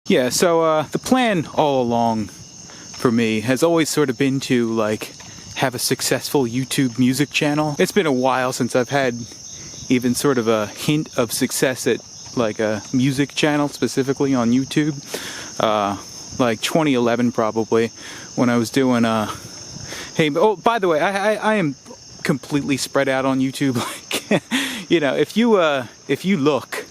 Yeah, so the plan all along for me has always sort of been to like have a successful YouTube music channel. It's been a while since I've had even sort of a hint of success at like a music channel specifically on YouTube. Like 2011 probably, when I was doing hey, oh, by the way, I am completely spread out on YouTube. Like, you know, if you look,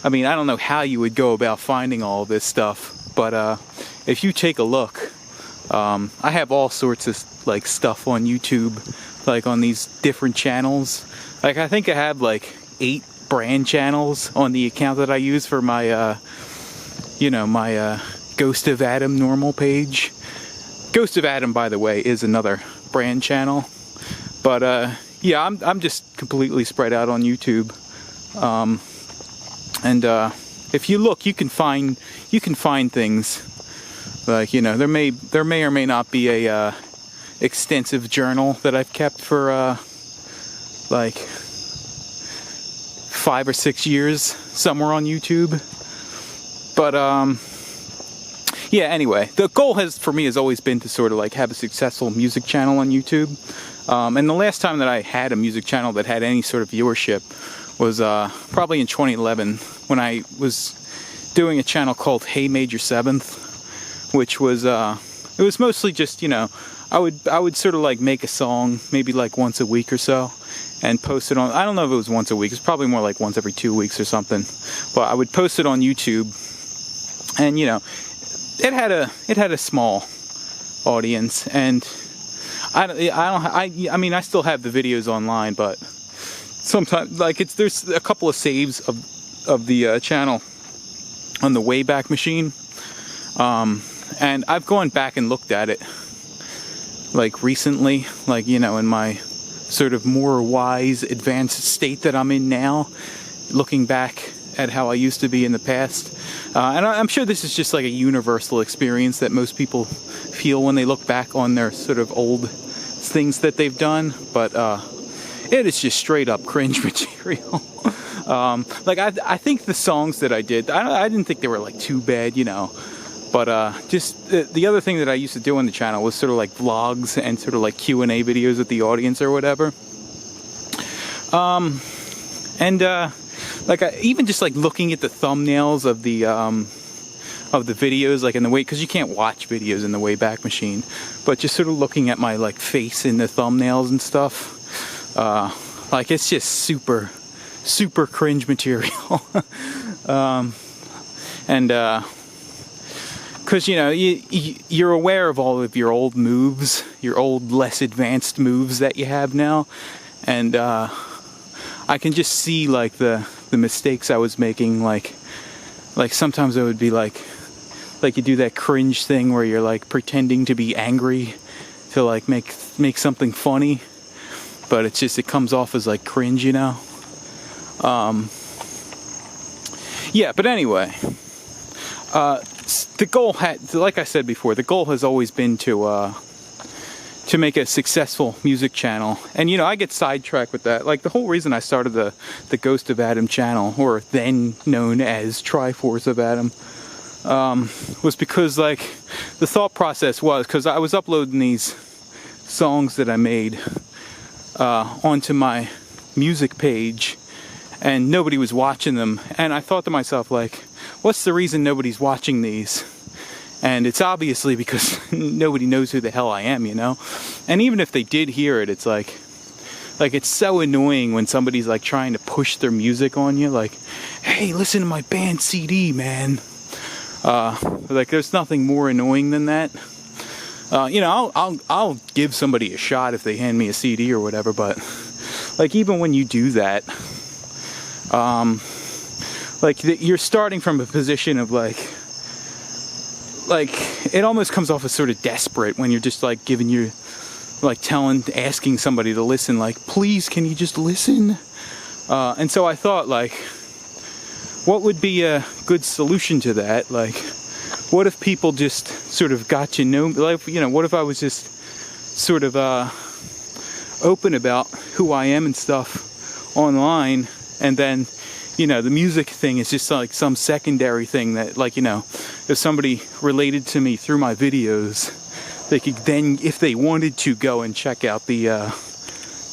I mean, I don't know how you would go about finding all this stuff, but if you take a look, I have all sorts of like stuff on YouTube, like on these different channels. Like I think I have like 8 brand channels on the account that I use for my, you know, my Ghost of Adam normal page. Ghost of Adam, by the way, is another brand channel. But yeah, I'm just completely spread out on YouTube. And if you look, you can find things. Like, you know, there may or may not be a extensive journal that I've kept for like 5 or 6 years somewhere on YouTube. But yeah, anyway, the goal for me has always been to sort of like have a successful music channel on YouTube. And the last time that I had a music channel that had any sort of viewership was probably in 2011 when I was doing a channel called Hey Major 7th, which was it was mostly just, you know, I would sort of like make a song maybe like once a week or so and post it on, I don't know if it was once a week, it's probably more like once every 2 weeks or something, but I would post it on YouTube. And you know, it had a small audience, and I mean I still have the videos online, but sometimes like there's a couple of saves of the channel on the Wayback Machine, and I've gone back and looked at it like recently, like, you know, in my sort of more wise advanced state that I'm in now, looking back at how I used to be in the past. And I'm sure this is just like a universal experience that most people feel when they look back on their sort of old things that they've done, but it is just straight up cringe material. Like I think the songs that I did, I didn't think they were like too bad, you know, but just the other thing that I used to do on the channel was sort of like vlogs and sort of like Q&A videos with the audience or whatever. Like even just like looking at the thumbnails of the videos, like in the way, because you can't watch videos in the Wayback Machine, but just sort of looking at my like face in the thumbnails and stuff, like it's just super cringe material. And because, you know, you're aware of all of your old moves, your old less advanced moves that you have now, and I can just see like the mistakes I was making. Like sometimes I would be like you do that cringe thing where you're like pretending to be angry to like make something funny, but it comes off as like cringe, you know. Yeah, but anyway, the goal like I said before, the goal has always been to make a successful music channel. And you know, I get sidetracked with that. Like the whole reason I started the Ghost of Adam channel, or then known as Triforce of Adam, was because like the thought process was, because I was uploading these songs that I made onto my music page, and nobody was watching them. And I thought to myself, like, what's the reason nobody's watching these? And it's obviously because nobody knows who the hell I am, you know? And even if they did hear it, it's like it's so annoying when somebody's like trying to push their music on you, like, hey, listen to my band CD, man. Like there's nothing more annoying than that. You know, I'll give somebody a shot if they hand me a CD or whatever, but like even when you do that, like you're starting from a position of like it almost comes off as sort of desperate when you're just like asking somebody to listen, like, please, can you just listen? And so I thought, like, what would be a good solution to that? Like, what if people just sort of got to know, like, you know, what if I was just sort of open about who I am and stuff online, and then, you know, the music thing is just like some secondary thing that, like, you know, if somebody related to me through my videos, they could then, if they wanted to, go and check out the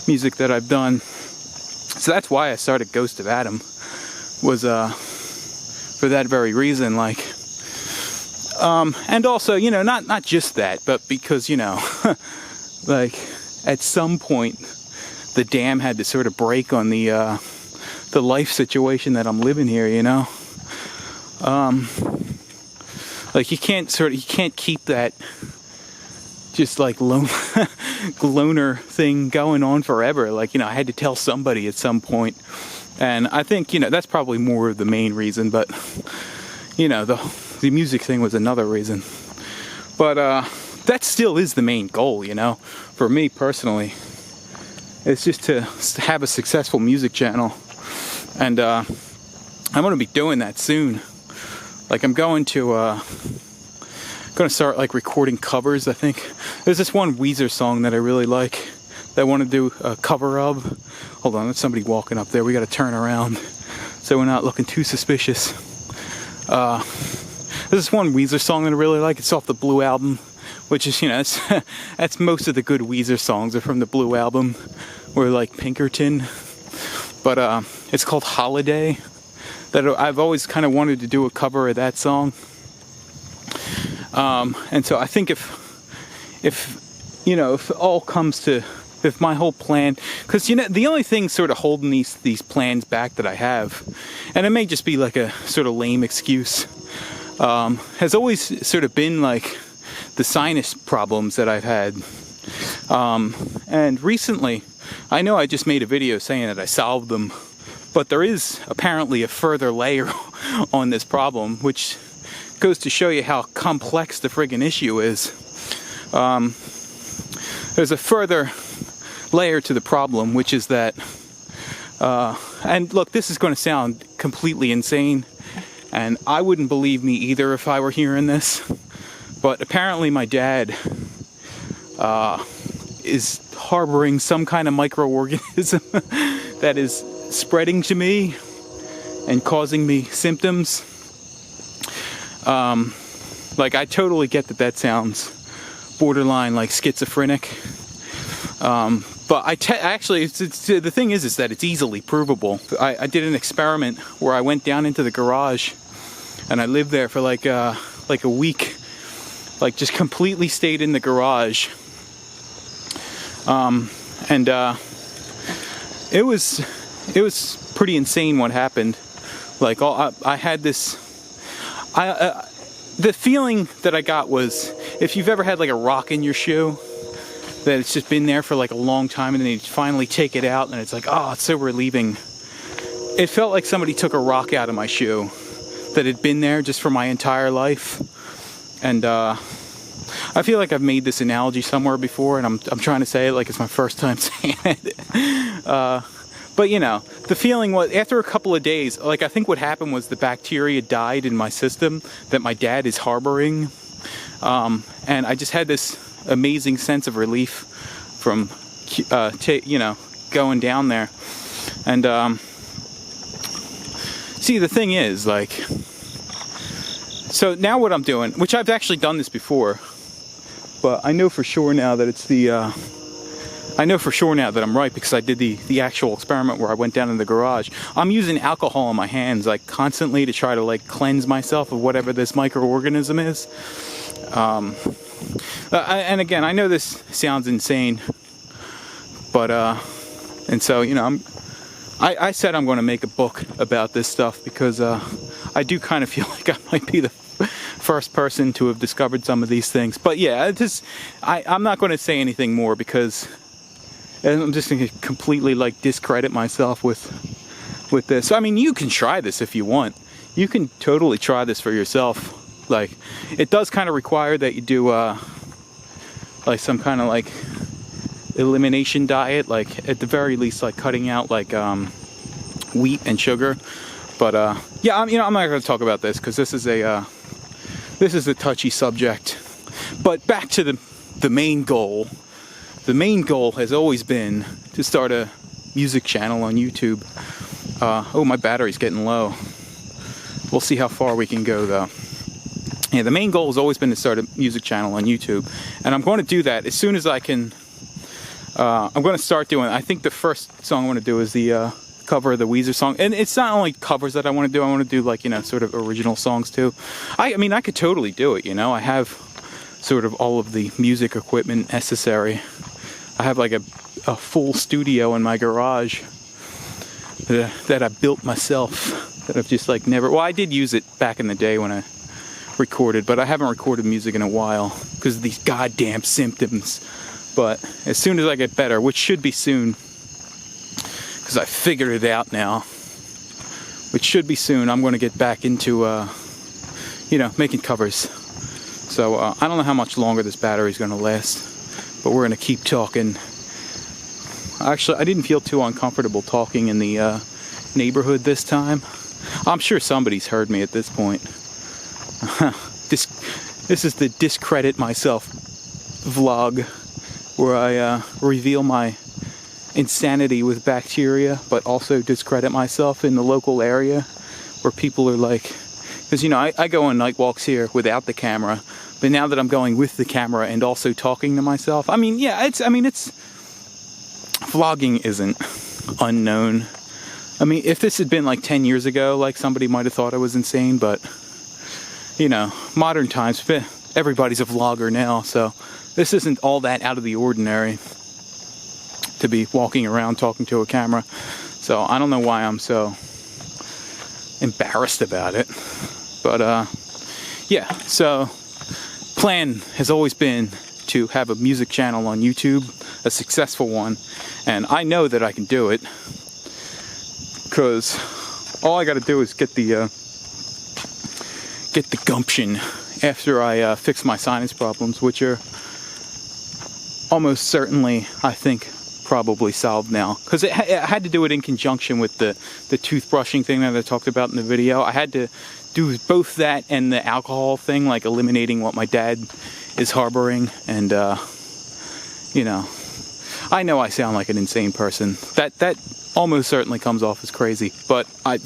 music that I've done. So that's why I started Ghost of Adam, was for that very reason. Like, and also, you know, not just that, but because, you know, like at some point the dam had to sort of break on the life situation that I'm living here, you know. Like you can't keep that just like loner thing going on forever. Like, you know, I had to tell somebody at some point. And I think, you know, that's probably more of the main reason, but you know, the music thing was another reason. But that still is the main goal, you know, for me personally. It's just to have a successful music channel. And I'm going to be doing that soon. Like, I'm going to start like recording covers, I think. There's this one Weezer song that I really like that I want to do a cover of. Hold on, there's somebody walking up there. We got to turn around so we're not looking too suspicious. There's this one Weezer song that I really like. It's off the Blue album, which is, you know, that's most of the good Weezer songs are from the Blue album, or like Pinkerton. But it's called Holiday. That I've always kind of wanted to do a cover of that song. And so I think if you know, if it all comes to, if my whole plan, because, you know, the only thing sort of holding these plans back that I have, and it may just be like a sort of lame excuse, has always sort of been like the sinus problems that I've had. And recently, I know I just made a video saying that I solved them, but there is apparently a further layer on this problem, which goes to show you how complex the friggin' issue is. There's a further layer to the problem, which is that, and look, this is going to sound completely insane, and I wouldn't believe me either if I were hearing this, but apparently my dad is harboring some kind of microorganism that is spreading to me and causing me symptoms. Like, I totally get that sounds borderline like schizophrenic, but actually the thing is that it's easily provable. I did an experiment where I went down into the garage and I lived there for like a week, like just completely stayed in the garage, and it was pretty insane what happened. Like, I had this, the feeling that I got was, if you've ever had like a rock in your shoe, that it's just been there for like a long time, and then you finally take it out and it's like, oh, it's so relieving. It felt like somebody took a rock out of my shoe that had been there just for my entire life. And I feel like I've made this analogy somewhere before, and I'm trying to say it like it's my first time saying it. But, you know, the feeling was, after a couple of days, like, I think what happened was the bacteria died in my system that my dad is harboring. And I just had this amazing sense of relief from, you know, going down there. And, see, the thing is, like, so now what I'm doing, which I've actually done this before, but I know for sure now that it's I know for sure now that I'm right, because I did the actual experiment where I went down in the garage. I'm using alcohol on my hands, like, constantly to try to, like, cleanse myself of whatever this microorganism is. And again, I know this sounds insane, but, and so, you know, I said I'm going to make a book about this stuff, because I do kind of feel like I might be the first person to have discovered some of these things. But yeah, I'm not going to say anything more, because I'm just going to completely, like, discredit myself with this. I mean, you can try this if you want. You can totally try this for yourself. Like, it does kind of require that you do like some kind of like elimination diet, like at the very least, like cutting out like wheat and sugar. But yeah, I'm not going to talk about this, because this is a touchy subject. But back to the main goal. The main goal has always been to start a music channel on YouTube. Oh, my battery's getting low. We'll see how far we can go, though. Yeah, the main goal has always been to start a music channel on YouTube, and I'm going to do that as soon as I can. I'm going to start doing it. I think the first song I want to do is the cover of the Weezer song, and it's not only covers that I want to do. I want to do, like, you know, sort of original songs too. I mean, I could totally do it, you know. I have sort of all of the music equipment necessary. I have like a full studio in my garage that I built myself, that I've just like never, well, I did use it back in the day when I recorded, but I haven't recorded music in a while because of these goddamn symptoms. But as soon as I get better, which should be soon, because I figured it out now, which should be soon, I'm going to get back into, you know, making covers. So I don't know how much longer this battery is going to last, but we're going to keep talking. Actually, I didn't feel too uncomfortable talking in the neighborhood this time. I'm sure somebody's heard me at this point. This is the discredit myself vlog, where I reveal my insanity with bacteria, but also discredit myself in the local area where people are like, because, you know, I go on night walks here without the camera, but now that I'm going with the camera and also talking to myself, I mean, yeah, it's vlogging isn't unknown. I mean, if this had been like 10 years ago, like, somebody might have thought I was insane, but, you know, modern times, everybody's a vlogger now, so this isn't all that out of the ordinary to be walking around talking to a camera. So I don't know why I'm so embarrassed about it. But yeah, so plan has always been to have a music channel on YouTube, a successful one, and I know that I can do it because all I got to do is get the gumption after I fix my sinus problems, which are almost certainly, I think, probably solved now, because I had to do it in conjunction with the toothbrushing thing that I talked about in the video. I had to do both that and the alcohol thing, like eliminating what my dad is harboring, and you know, I know I sound like an insane person. That almost certainly comes off as crazy, but I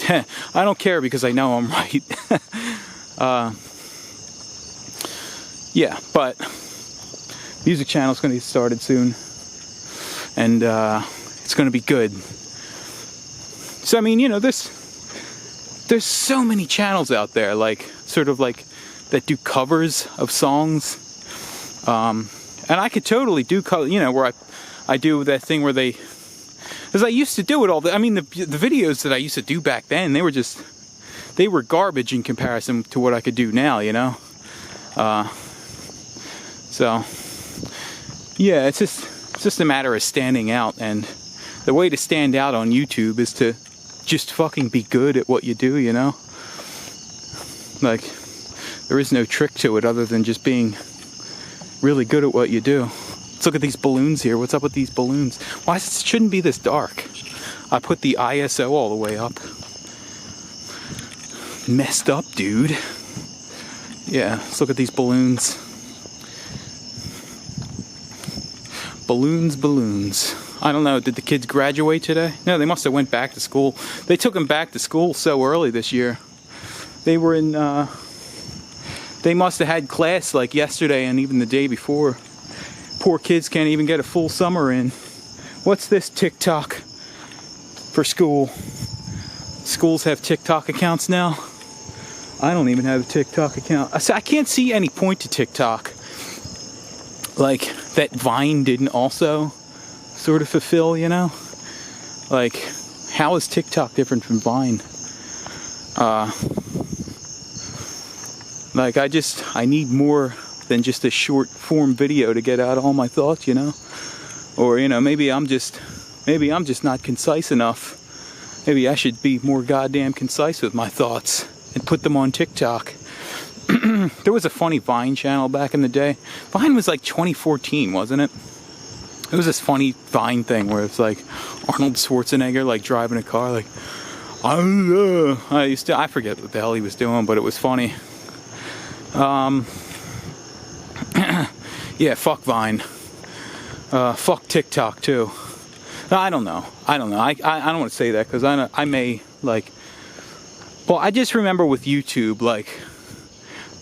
don't care because I know I'm right. Yeah, but music channel's going to get started soon, and it's going to be good. So I mean, you know, there's so many channels out there, like, sort of like, that do covers of songs, and I could totally do, you know, where I do that thing where they, because I used to do it all. I mean, the videos that I used to do back then, they were garbage in comparison to what I could do now, you know. So yeah, it's just a matter of standing out, and the way to stand out on YouTube is to just fucking be good at what you do, you know? Like, there is no trick to it other than just being really good at what you do. Let's look at these balloons here. What's up with these balloons? Why shouldn't be this dark? I put the ISO all the way up. Messed up, dude. Yeah, let's look at these balloons. Balloons. I don't know, did the kids graduate today? No, they must have went back to school. They took them back to school so early this year. They were in, they must have had class like yesterday and even the day before. Poor kids can't even get a full summer in. What's this TikTok for school? Schools have TikTok accounts now? I don't even have a TikTok account. I can't see any point to TikTok. Like, that Vine didn't also sort of fulfill, you know? Like, how is TikTok different from Vine? Like, I need more than just a short form video to get out all my thoughts, you know? Or, you know, maybe I'm just not concise enough. Maybe I should be more goddamn concise with my thoughts and put them on TikTok. There was a funny Vine channel back in the day. Vine was like 2014, wasn't it? It was this funny Vine thing where it's like Arnold Schwarzenegger like driving a car, like, I forget what the hell he was doing, but it was funny. Yeah, fuck Vine. Fuck TikTok too. I don't know. I don't want to say that because I may, like, well, I just remember with YouTube, like,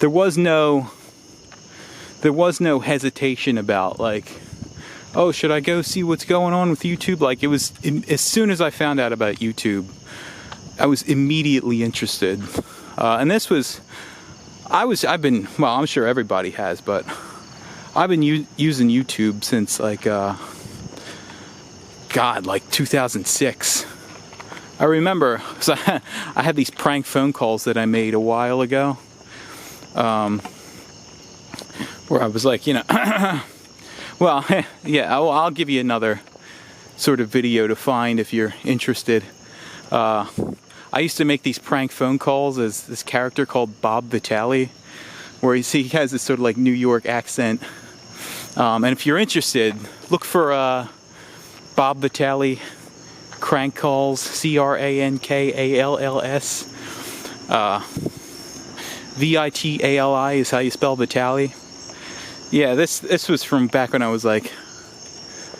there was no hesitation about like, oh, should I go see what's going on with YouTube? Like, it was, as soon as I found out about YouTube, I was immediately interested. And this was, I've been, well, I'm sure everybody has, but I've been using YouTube since like, like 2006. I remember, so I had these prank phone calls that I made a while ago, where I was like, you know, well, yeah, I'll give you another sort of video to find if you're interested. I used to make these prank phone calls as this character called Bob Vitale, where he has this sort of like New York accent. And if you're interested, look for Bob Vitale crank calls, CRANKALLS. VITALI is how you spell Vitale. Yeah, this was from back when I was like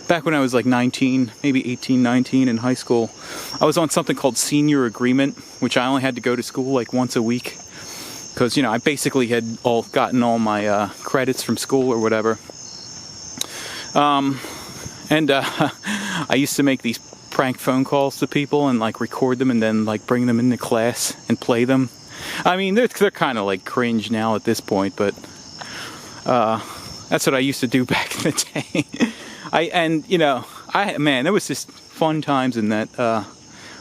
19, maybe 18, 19 in high school. I was on something called Senior Agreement, which I only had to go to school like once a week, because, you know, I basically had gotten all my credits from school or whatever. I used to make these prank phone calls to people and like record them and then like bring them into class and play them. I mean, they're kind of like cringe now at this point, but that's what I used to do back in the day. Man, there was just fun times in that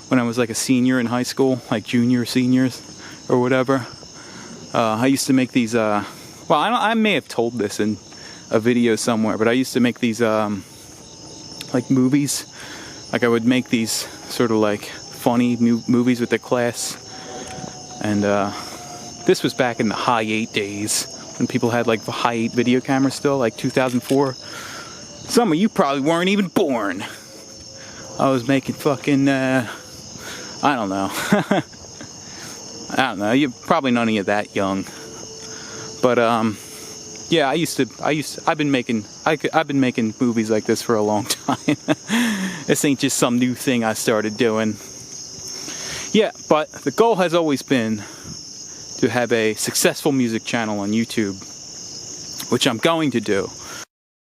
when I was like a senior in high school, like junior, seniors, or whatever. I used to make these. Well, I may have told this in a video somewhere, but I used to make these like movies. Like I would make these sort of like funny movies with the class, and this was back in the high 8 days when people had like the high 8 video cameras still, like 2004. Some of you probably weren't even born. I was making fucking, I don't know. I don't know. You're probably none of you that young. But yeah, I've been making movies like this for a long time. This ain't just some new thing I started doing. Yeah, but the goal has always been to have a successful music channel on YouTube, which I'm going to do.